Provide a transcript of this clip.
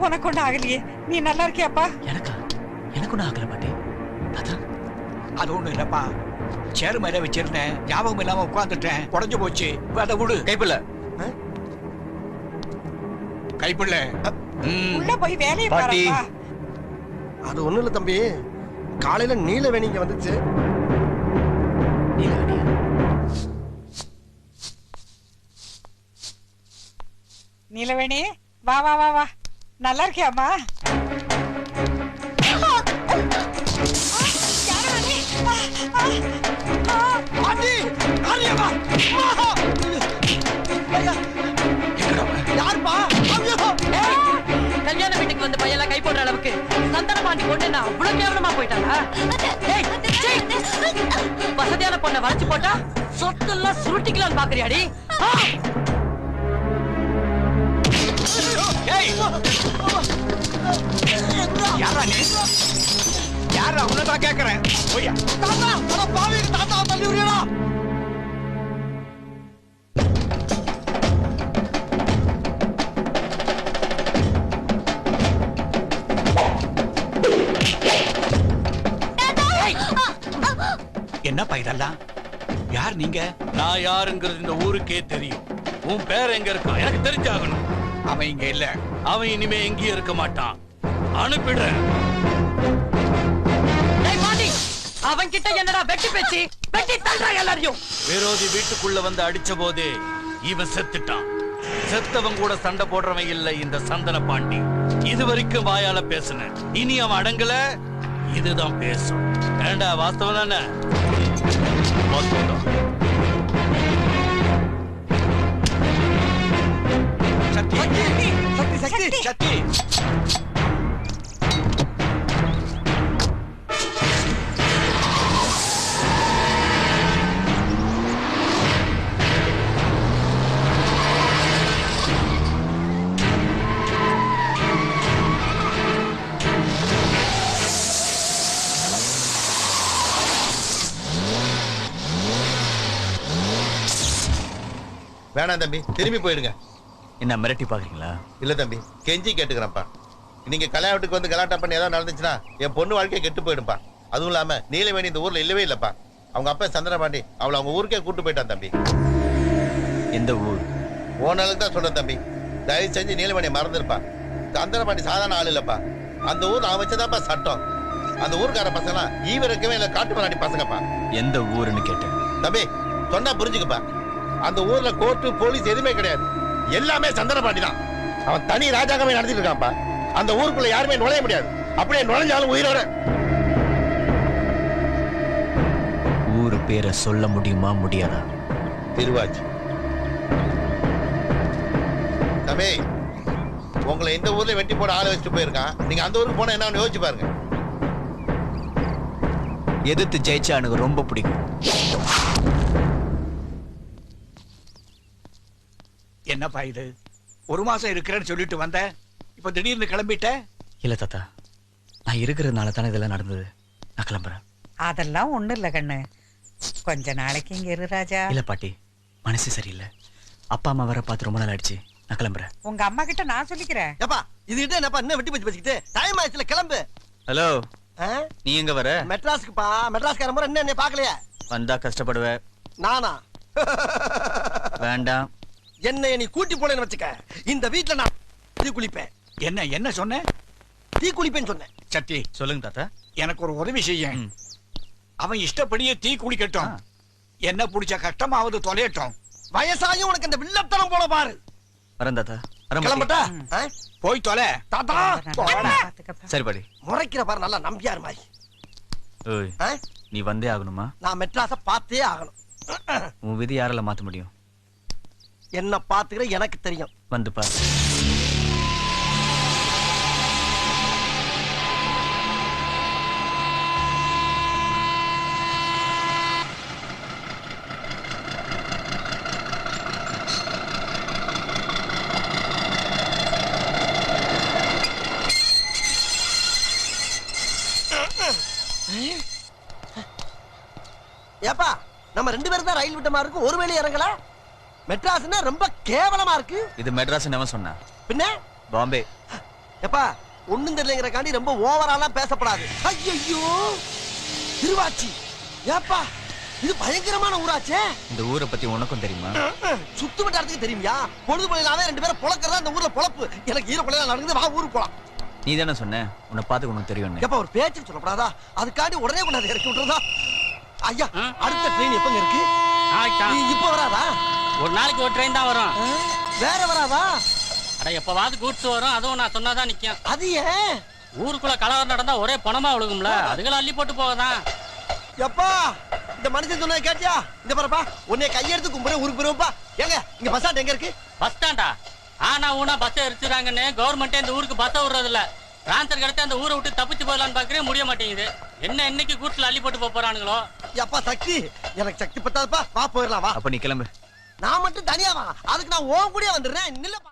உனக்கு ஒண்ணு ஆகலையே, நீ நல்லா இருக்கியாப்பா? எனக்கு ஒண்ணு ஆகல பாட்டி. அது ஒண்ணு இல்லப்பா, சேரு மேல வச்சிருந்தேன், ஞாபகம் இல்லாம உட்கார்ந்துட்டேன், உடஞ்சு போச்சு. அதை விடு. கைப்பிள்ள கைப்பிள்ள உள்ள போய் வேலையை பாருப்பா. அது ஒண்ணு இல்ல தம்பி, காலையில நீலவேணி இங்க வந்துச்சு. நீலவேணி, வா வா வா வா. நல்லா இருக்கியாமா? கல்யாண வீட்டுக்கு வந்த பையெல்லாம் கை போடுற அளவுக்கு சந்தன பாண்டி பொண்ணு நான் அவ்வளவு கேவலமா போயிட்டாங்க. வசதியான பொண்ணை வளைச்சு போட்டா சொத்தெல்லாம் சுருட்டிக்கலான்னு பாக்குறியாடி? யாரா நீ? யாரா? உன்னதான் கேக்குறேன். தாத்தா தள்ளி விடுறா. என்னப்பா இதெல்லாம்? யார் நீங்க? நான் யாருங்கிறது இந்த ஊருக்கே தெரியும். உன் பேர் எங்க இருக்கா எனக்கு தெரிஞ்சாகணும். அவன் இங்க இல்ல. அவன் இனிமே எங்கேயும் இருக்க மாட்டான். அனுப்பிடுறேன். அவன் கிட்ட என்னடா வெட்டி பேச்சு? வெட்டி தள்ளுறா எல்லாரையும். விரோதி வீட்டுக்குள்ள வந்து அடிச்ச போதே இவன் செத்துட்டான். செத்தவன் கூட சண்டை போடுறவன் இல்ல இந்த சந்தன பாண்டி. இது வரைக்கும் வாயால பேசுன, இனி அவன் அடங்கல. இதுதான் பேசும். ஏண்டா வாஸ்தவம் தானே? சக்தி சக்தி சக்தி சக்தி. வேணாம் தம்பி, திரும்பி போயிடுங்க. என்ன மிரட்டி பாக்குறீங்களா? இல்ல தம்பி, கெஞ்சி கேட்டுக்கிறேன்ப்பா. நீங்க கல்யாணத்துக்கு வந்து கலாட்டா பண்ணி ஏதாவது நடந்துச்சுன்னா என் பொண்ணு வாழ்க்கையை கெட்டு போயிடும்பா. அதுவும் இல்லாம நீலவேணி இந்த ஊர்ல இல்லவே இல்லப்பா. அவங்க அப்பா சந்தன பாண்டி அவளை அவங்க ஊருக்கே கூட்டு போயிட்டான் தம்பி. எந்த ஊர்? ஓனாளுக்கு தான் சொல்றேன் தம்பி, தயவு செஞ்சு நீலவேணியை மறந்துருப்பா. சந்தன பாண்டி சாதாரண ஆள் இல்லப்பா. அந்த ஊர் நான் வச்சதாப்பா சட்டம். அந்த ஊருக்கார பசங்க ஈவருக்கவே இல்ல, காட்டு மராடி பசங்கப்பா. எந்த ஊருன்னு கேட்டேன் தம்பி, சொன்னா புரிஞ்சுக்கப்பா. அந்த ஊர்ல கோர்ட்டு போலீஸ் எதுவுமே கிடையாது, எல்லாமே சந்தன பாண்டி தான். அவன் தனி ராஜாங்கமே நடத்திட்டு இருக்கான்ப்பா. அந்த ஊருக்குள்ள யாருமே நுழைய முடியாது. அப்படியே நுழைஞ்சாலும் உயிரோட. ஊரு பேரை சொல்ல முடியுமா முடியாதா? திருவாச்சி. தம்பி, உங்களை இந்த ஊர்ல வெட்டி போட ஆளை வச்சுட்டு போயிருக்கான். நீங்க அந்த ஊருக்கு போனா என்ன யோசிச்சு பாருங்க. எதிர்த்து ஜெயிச்சா எனக்கு ரொம்ப பிடிக்கும். என்னப்பா இது? ஒரு மாசம் இருக்கிறேன்னு சொல்லிட்டு வந்த, இப்ப திடீர்னு கிளம்பிட்ட? இல்ல தாத்தா, நான் இருக்கிறதுனால தானே இதெல்லாம் நடந்தது. நான் கிளம்புறேன். அதெல்லாம் ஒண்ணு இல்ல கண்ணு, கொஞ்ச நாளைக்கு இங்க இரு ராஜா. இல்ல பாட்டி, மனசு சரியில்லை. அப்பா அம்மா வர பார்த்து ரொம்ப நாள் ஆயிடுச்சு. நான் கிளம்புறேன். உங்க அம்மா கிட்ட நான் சொல்லிக்கிறேன். ஏப்பா, இது கிட்ட என்னப்பா என்ன வெட்டி பேசிக்கிட்டு? டைம் ஆயிடுச்சுல, கிளம்பு. ஹலோ, நீ எங்க வர? மெட்ராஸ்க்குப்பா. மெட்ராஸ்கார முறை என்ன பாக்கலையா? வந்தா கஷ்டப்படுவ. நானா? வேண்டாம். என்னை நீ கூட்டி போனேன்னு வச்சுக்க, இந்த வீட்டுல நான் தீ குளிப்பேன். என்ன என்ன சொன்ன? தீ குளிப்பேன்னு சொன்னேன். சக்தி, சொல்லுங்க தாத்தா. எனக்கு ஒரு உதவி செய்ய. அவன் இஷ்டப்படியே தீ குளிக்கட்டும், என்ன பிடிச்ச கஷ்டமாவது தொலையட்டும். வயசாயும் உனக்கு அந்த வில்லத்தனம் போல பாரு. வரேன் தாத்தா. கிளம்பட்டா? போய் தொலை தாத்தா. சரி பாடி. முறைக்கிற பாரு, நல்லா நம்பியார் மாதிரி. நீ வந்தே ஆகணுமா? நான் மெட்ராஸ பார்த்தே ஆகணும். உன் விதி யாரால மாத்த முடியும்? என்ன பாத்துக்கிற எனக்கு தெரியும். வந்து பாரு. ஏப்பா, நம்ம ரெண்டு பேரும் தான் ரயில் விட்ட மாதிரி இருக்கு, ஒரு வேளை இறங்கல. மெட்ராஸ்னா ரொம்ப கேவலமா இருக்கு. இது மெட்ராஸ் என்ன சொன்னா? பின்ன பாம்பே. எப்பா ஒண்ணும் தெரியலங்கிறக்காண்டி ரொம்ப ஓவராலாம் பேசப்படாது. ஐயோ திருவாச்சி ஏப்பா இது பயங்கரமான ஊராச்சே. இந்த ஊரை பத்தி உனக்கும் தெரியுமா? சுத்து வட்டாரத்துக்கு தெரியுமியா? பொழுது போயிலாவே 2 பேரும் பொழக்கிறதா இந்த ஊர்ல பொழப்பு. எனக்கு ஈர பிள்ளைல நடக்குது, வா ஊருக்கு போலாம். நீ தானே சொன்ன உன்னை பார்த்து உனக்கு தெரியும். எப்ப ஒரு பேச்சு சொல்லப்படாதா? அதுக்காண்டி உடனே கொண்டாந்து இறக்கி விட்டுறதா? ஐயா அடுத்த ட்ரெயின் எப்பங்க இருக்கு? இப்ப வராதா? ஒரு நாளைக்கு ஒரு ட்ரெயின் தான் வரும். வேற வராதா? அட எப்பவாவது கூட்ஸ் வரும், அதுவும் நான் சொன்னாதான் நிக்கும். அது ஏன்? ஊருக்குள்ள கலவரம் நடந்தா ஒரே பணமா விழுகும்ல, அதுகளை அள்ளி போட்டு போகதான். எப்பா இந்த மனுஷன் சொன்னதை கேட்டியா? இந்த பாருப்பா உன்னை கையெடுத்து கும்பிட ஊருக்கு போயிருப்பா. ஏங்க இங்க பஸ் ஸ்டாண்ட் எங்க இருக்கு? பஸ் ஸ்டாண்டா? ஆனா ஊனா பஸ் எரிச்சுறாங்கன்னு கவர்மெண்டே இந்த ஊருக்கு பஸ் விடுறது இல்ல. டிரான்ஸ்பர் கிடைச்சா அந்த ஊரை விட்டு தப்பிச்சு போயிடலான்னு பாக்குறேன், முடிய மாட்டேங்குது. என்ன இன்னைக்கு கூட்ஸ்ல அள்ளி போட்டு போறானுங்களோ. எப்பா சக்தி எனக்கு சக்தி பத்தாதுப்பா, வா போயிடலாம் வா. அப்ப நீ கிளம்பு. நான் மட்டும் தனியா வா, அதுக்கு நான் ஓன் கூடயே வந்துடுறேன். நில்லப்பா.